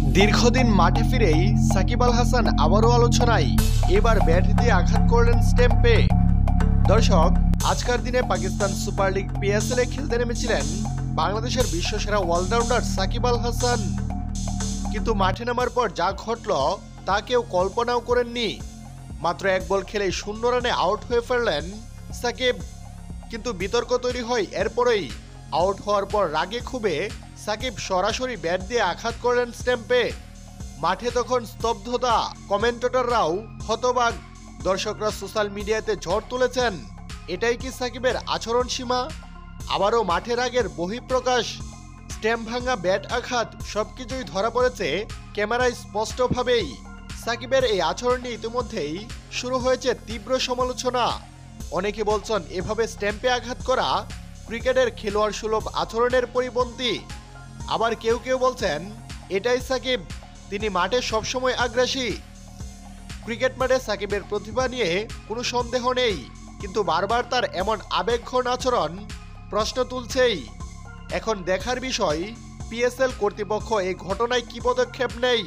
দীর্ঘদিন মাঠে ফিরেই সাকিব আল হাসান আবারও আলোচনায়। এবার ব্যাট দিয়ে আঘাত করলেন স্ট্যাম্পে। দর্শক, আজকের দিনে পাকিস্তান সুপার লিগ পিএসএল-এ খেলতে নেমেছিলেন বাংলাদেশের বিশ্বসেরা অলরাউন্ডার সাকিব আল হাসান। কিন্তু মাঠে নামার পর যা ঘটল তা কেউ কল্পনাও করেননি। মাত্র এক বল খেলেই 0 রানে আউট হয়ে ফেললেন সাকিব। কিন্তু বিতর্ক তৈরি হয় এরপরেই। আউট হওয়ার পর রাগে ক্ষোভে সাকিব সরাসরি ব্যাট দিয়ে আঘাত করলেন স্ট্যাম্পে। মাঠে তখন স্তব্ধতা, কমেন্টেটররাও হতবাক, দর্শকরা সোশ্যাল মিডিয়াতে ঝড় তুলেছেন। এটাই কি সাকিবের আচরণ সীমা? আবারও মাঠের আগের বহিঃপ্রকাশ। স্ট্যাম্প ভাঙা, ব্যাট আঘাত সবকিছুই ধরা পড়েছে ক্যামেরায় স্পষ্টভাবেই। সাকিবের এই আচরণ নিয়ে ইতিমধ্যেই শুরু হয়েছে তীব্র সমালোচনা। অনেকে বলছেন এভাবে স্ট্যাম্পে আঘাত করা ক্রিকেটের খেলোয়াড় সুলভ আচরণের পরিপন্থী। আবার কেউ কেউ বলছেন এটাই সাকিব, তিনি মাঠে সবসময় আগ্রাসী। ক্রিকেট মাঠে সাকিবের প্রতিভা নিয়ে কোনো সন্দেহ নেই, কিন্তু বারবার তার এমন আবেগঘন আচরণ প্রশ্ন তুলছেই। এখন দেখার বিষয় পিএসএল কর্তৃপক্ষ এই ঘটনায় কী পদক্ষেপ নেয়।